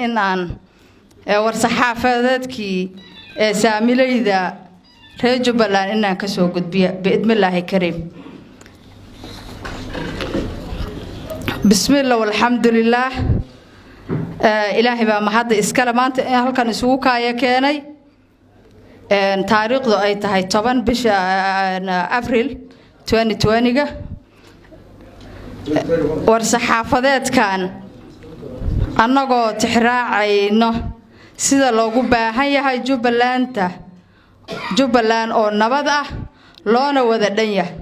إن أن ورصحافاتكي ساملي ذا رجب لان إنها كسوق بإذن الله كريم. بسم الله والحمد لله. إلهي بقى ما حد إسكالمانت هل كان سوكا يكيني تاريخ ذو أي تهي طبعا بش أبريل 2020 ورصحافات كان أنغو تحراعينو sida loogu baahan yahay Jubbaland oo nabad ah loona wada dhan yahay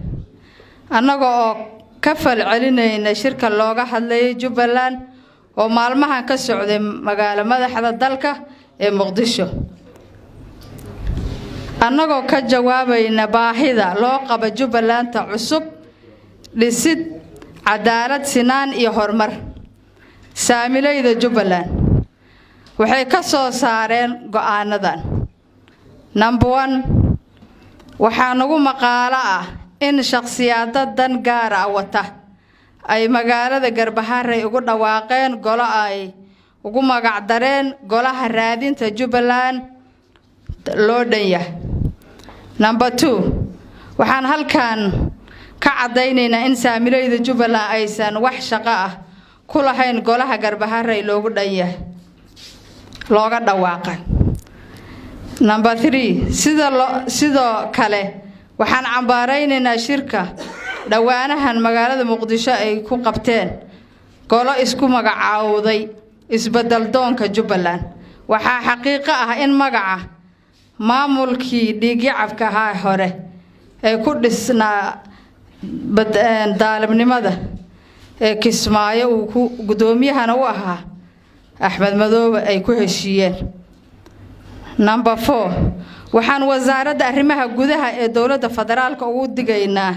annaga oo ka falcelinayna shirka looga hadlayay Jubbaland oo maalmahan ka socday magaalada madaxda dalka ee Muqdisho annaga ka jawaabayna baahida loo qabo Jubbaland cusub dhisid cadaalad sinaan iyo horumar saamilayda Jubbaland waxay ka soo saareen go'aanadan number 1 waxa nagu maqaala ah in shakhsiyada dan gaar ah wata ay magaalada Garbaharey ugu dhawaaqeen golo ay ugu magac dareen golaha raadinta Jubbaland loo dhan yahay number 2 waxaan halkan ka cadaynaynaa in saamilayda Jubbaland aysan wax shaqo ah ku lahayn golaha Garbaharey loogu dhan yahay looga dhawaaqay number 3 sidoo kale waxaan cambaaraynaynaa shirka dhawaanahan magaalada Muqdisho ay ku qabteen golo isku magacaawday isbedel doonka Jubbaland waxa xaqiiqo ah in magaca maamulkii dhiigicabka hore ay ku dhisnaa daalibnimada ee Kismaayo uu gudoomiyahana u ahaa Axmed Madoobe ay ku heshiiyeen number 4 waxaan wasaaradda arrimaha gudaha ee dawladda federaalka ugu digaynaa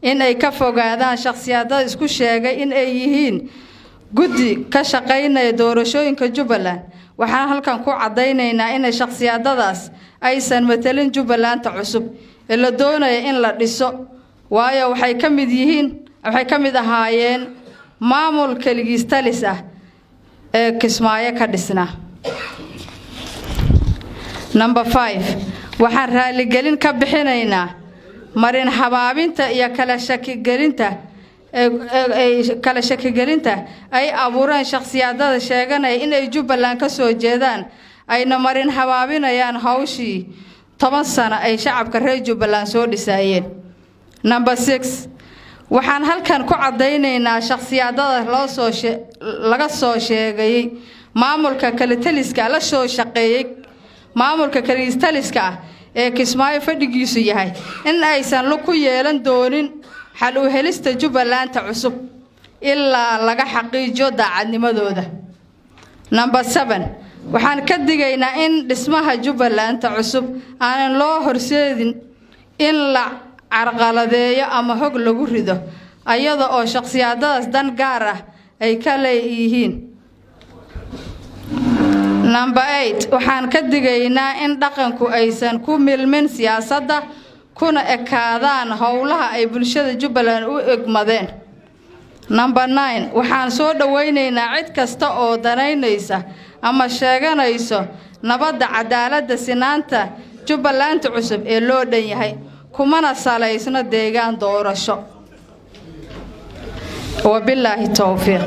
in ay ka fogaadaan shakhsiyada isku sheegay in ay yihiin guddi ka shaqeynaya doorashooyinka Jubbaland waxaan halkan ku cadaynaynaa in shakhsiyadadaas aysan matalin Jubbaland cusub ee la doonayo in la dhiso waayo waxay ka mid ahaayeen maamul kaligiis talis ah ee Kismaayo ka dhisna number 5 waxaan raali gelin ka bixinaynaa marin habaabinta iyo kala shaki gelinta ay abuureen shakhsiyadada sheeganaya in ay Jubbaland ka soo jeedaan ayna marin habaabinayaan hawshii 10 sano ay shacabka reer Jubbaland soo dhisayeen number 6 waxaan halkan ku cadaynaynaa shakhsiyadada laga soo sheegay maamulka kala taliska la soo shaqeeyay maamulka kala taliska ee Kismaayo fadhigiisu yahay in aysan ku yeelan doonin xal u helista Jubbaland cusub ilaa laga xaqiijiyo daacadnimadooda number 7 waxaan ka digaynaa in dhismaha Jubbaland cusub aan loo horseedin in la carqaladeeyo ama hog lagu rido ayada oo shakhsiyadaas dan gaar ah ay ka leeyihiin number 8 waxaan ka digaynaa in dhaqanku aysan ku milmin siyaasadda kuna ekaadaan howlaha ay bulshada Jubbaland u egmadeen number 9 waxaan soo dhawaynaynaa cid kasta oo danaynaysa ama sheeganayso nabadda cadaaladda sinaanta Jubbaland cusub ee loo dhan yahay kumana salaysna deegaan doorasho wabillahi tawfiiq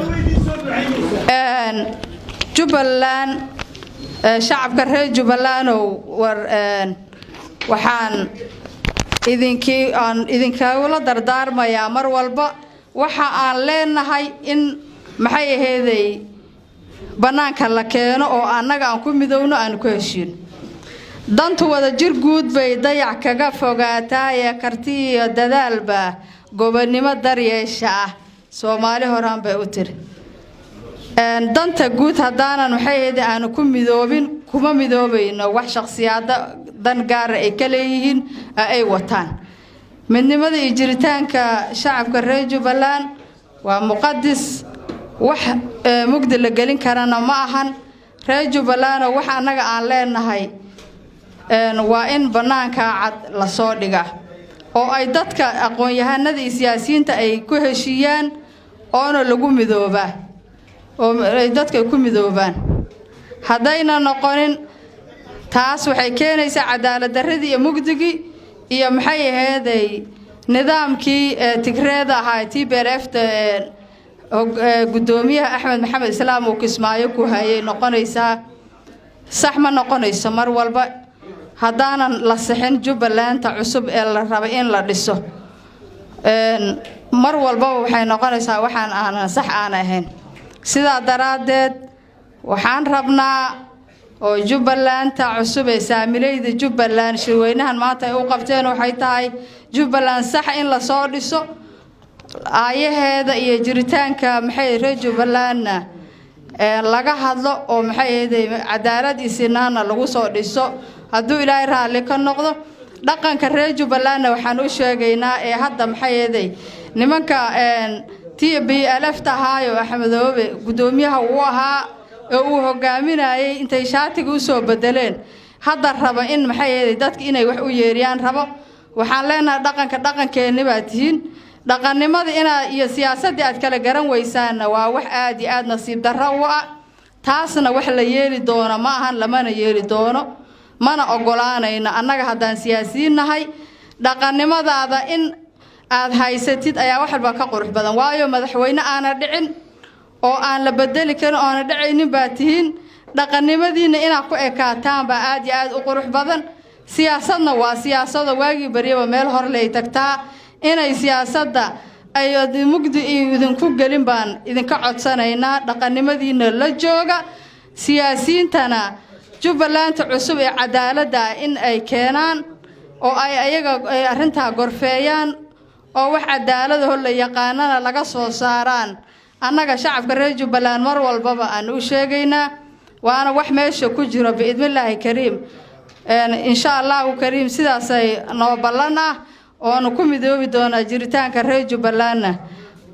Jubbaland shacabka reer Jubbaland waxaan idinka wala dardaarmayaa mar walba waxa aan leenahay in maxay aheeday banaanka la keeno oo annaga aan ku midowno aan ku heshiin dantu wada jir guud bay dayac kaga fogaataa ee karti iyo dadaalba gobonimo daryeesha ah Soomaali horaan bay u tiri danta guud hadaanan waxay ahayd aan ku midoobin kuma midoobayno wax shakhsiyada dan gaar ay ka leeyihiin ay wataan midnimada iyo jiritaanka shacabka reer Jubbaland waa muqaddis wax mugdi la gelin karana ma ahan reer Jubbaland wax anaga aan leenahay waa in banaanka cad la soo dhiga oo ay dadka aqoon-yahanada iyo siyaasiyiinta ay ku heshiiyaan oo lagu midoobaa oo ay dadka ku midoobaan haddayna noqonin taas waxay keenaysaa cadaalad darradii iyo mugdigii iyo maxay ahaydey nidaamkii tigreeda ahaa TPLF-ta gudoomiyaha Axmed Maxamed Islaam uu Kismaayo ku hayay noqonaysaa sax ma noqonayso mar walba haddaanan la sixin Jubbaland cusub ee la rabo in la dhiso mar walba waxay noqonaysaa waxaan aan sax aan ahayn sidaa daraadeed waxaan rabnaa oo Jubbaland cusub ee saamilayda Jubbaland shirweynahan maanta ay u qabteen waxay tahay Jubbaland sax in la soo dhiso ayaheeda iyo jiritaanka maxay reer Jubbaland laga hadlo oo maxay ahayd cadaalad iyo sinaan lagu soo dhiso hadduu Ilaahay raali ka noqdo dhaqanka reer Jubbaland waxaan u sheegaynaa ee hadda maxay ahayd nimanka TPLF tahaayo Axmedoobe gudoomiyaha uu ahaa oo uu hogaaminayay intay shaatiga u soo bedeleen hadda raba in maxay ahayd dadka inay wax u yeeriyaan rabo waxaan leenahay dhaqankeena baad tihiin dhaqannimada iyo siyaasadda aad kala garan weysaan waa wax aad iyo aad nasiib darro u ah taasna wax la yeeli doono ma ahan lamana yeeli doono mana ogolaanayna annaga haddaan siyaasiyiin nahay dhaqannimadaada in aad haysatid ayaa wax walba ka qurux badan waayo madaxweyne aana dhicin oo aan la bedeli karin oo aan dhacaynin baa tihiin dhaqannimadiina inaad ku ekaataan baa aad iyo aad u qurux badan siyaasadna waa siyaasada waagii bariyaba meel hor lay tagtaa inay siyaasadda ay mugdi idinku gelin baan idinka codsanaynaa dhaqannimadiina la jooga siyaasiyiintana Jubbaland cusub ee cadaaladda in ay keenaan oo ay ayaga arrinta gorfeeyaan oo wax cadaalad ah la yaqaanana laga soo saaraan annaga shacabka reer Jubbaland mar walba aan u sheegaynaa waana wax meesha ku jiro biidmillaahi kariim insha Allah kariim sidaas ay noo ballan ah oo ku midoobi doona jiritaanka reer Jubbaland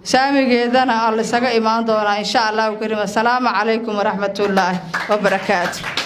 saamigeedana alla isaga imaan doona insha Allah kariim assalaamu calaykum wa rahmatullaahi wa barakaatuh